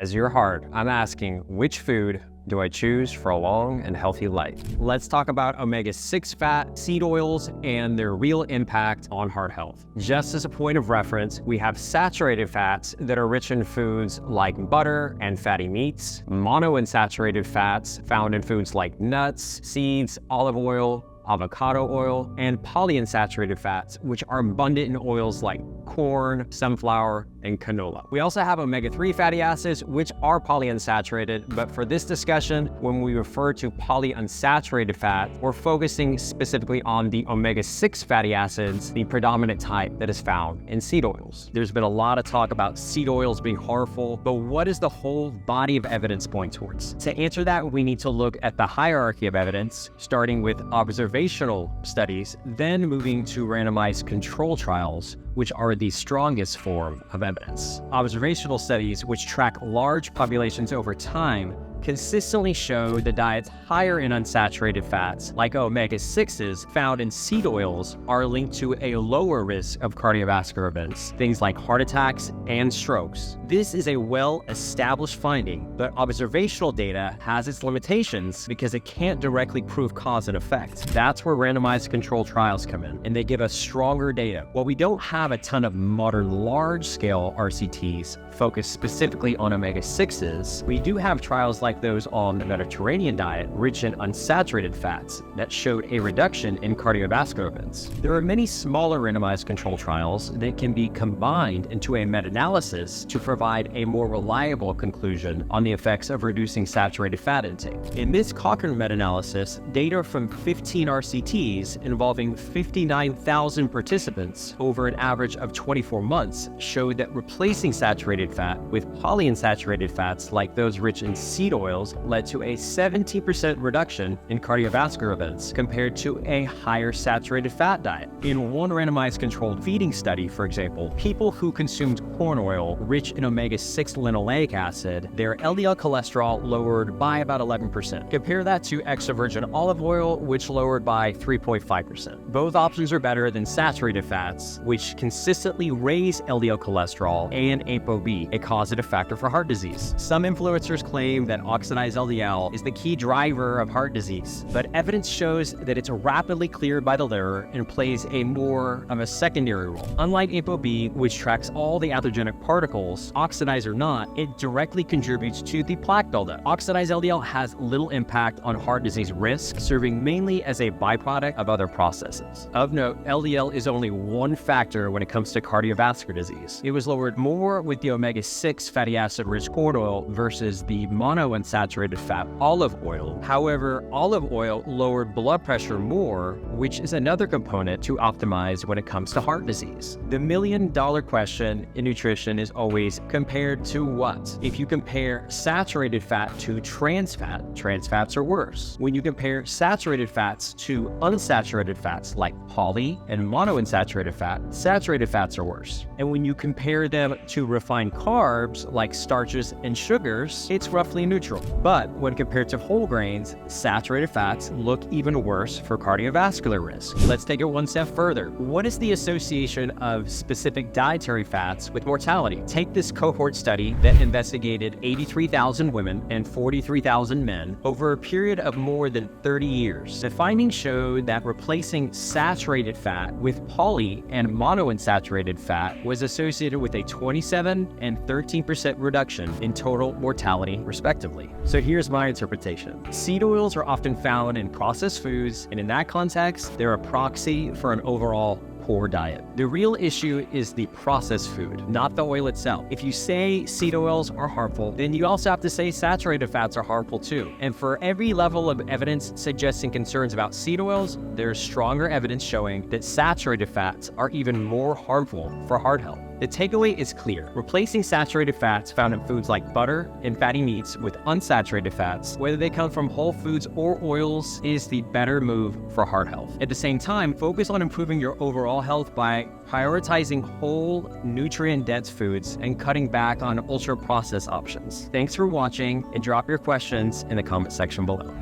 As your heart, I'm asking, which food do I choose for a long and healthy life? Let's talk about omega-6 fat, seed oils, and their real impact on heart health. Just as a point of reference, we have saturated fats that are rich in foods like butter and fatty meats, monounsaturated fats found in foods like nuts, seeds, olive oil, avocado oil, and polyunsaturated fats, which are abundant in oils like corn, sunflower, and canola. We also have omega-3 fatty acids, which are polyunsaturated, but for this discussion, when we refer to polyunsaturated fat, we're focusing specifically on the omega-6 fatty acids, the predominant type that is found in seed oils. There's been a lot of talk about seed oils being harmful, but what does the whole body of evidence point towards? To answer that, we need to look at the hierarchy of evidence, starting with observational studies, then moving to randomized control trials, which are the strongest form of evidence. Observational studies, which track large populations over time, consistently show that diets higher in unsaturated fats, like omega-6s found in seed oils, are linked to a lower risk of cardiovascular events, things like heart attacks and strokes. This is a well-established finding, but observational data has its limitations because it can't directly prove cause and effect. That's where randomized control trials come in, and they give us stronger data. While we don't have a ton of modern large-scale RCTs focused specifically on omega-6s, we do have trials like those on the Mediterranean diet, rich in unsaturated fats, that showed a reduction in cardiovascular events. There are many smaller randomized control trials that can be combined into a meta-analysis to provide a more reliable conclusion on the effects of reducing saturated fat intake. In this Cochrane meta-analysis, data from 15 RCTs involving 59,000 participants over an average of 24 months showed that replacing saturated fat with polyunsaturated fats like those rich in seed oils led to a 70% reduction in cardiovascular events compared to a higher saturated fat diet. In one randomized controlled feeding study, for example, people who consumed corn oil rich in omega-6 linoleic acid, their LDL cholesterol lowered by about 11%. Compare that to extra virgin olive oil, which lowered by 3.5%. Both options are better than saturated fats, which consistently raise LDL cholesterol and ApoB, a causative factor for heart disease. Some influencers claim that oxidized LDL is the key driver of heart disease, but evidence shows that it's rapidly cleared by the liver and plays a more of a secondary role. Unlike ApoB, which tracks all the atherogenic particles, oxidized or not, it directly contributes to the plaque buildup. Oxidized LDL has little impact on heart disease risk, serving mainly as a byproduct of other processes. Of note, LDL is only one factor when it comes to cardiovascular disease. It was lowered more with the omega-6 fatty acid-rich corn oil versus the monounsaturated fat olive oil. However, olive oil lowered blood pressure more, which is another component to optimize when it comes to heart disease. The million-dollar question in nutrition is always compared to what? If you compare saturated fat to trans fats are worse. When you compare saturated fats to unsaturated fats like poly and monounsaturated fat, saturated fats are worse. And when you compare them to refined carbs like starches and sugars, it's roughly neutral. But when compared to whole grains, saturated fats look even worse for cardiovascular risk. Let's take it one step further. What is the association of specific dietary fats with mortality? Take this cohort study that investigated 83,000 women and 43,000 men over a period of more than 30 years. The findings showed that replacing saturated fat with poly and monounsaturated fat was associated with a 27 and 13% reduction in total mortality, respectively. So here's my interpretation. Seed oils are often found in processed foods, and in that context, they're a proxy for an overall poor diet. The real issue is the processed food, not the oil itself. If you say seed oils are harmful, then you also have to say saturated fats are harmful too. And for every level of evidence suggesting concerns about seed oils, there's stronger evidence showing that saturated fats are even more harmful for heart health. The takeaway is clear. Replacing saturated fats found in foods like butter and fatty meats with unsaturated fats, whether they come from whole foods or oils, is the better move for heart health. At the same time, focus on improving your overall health by prioritizing whole, nutrient-dense foods and cutting back on ultra-processed options. Thanks for watching, and drop your questions in the comment section below.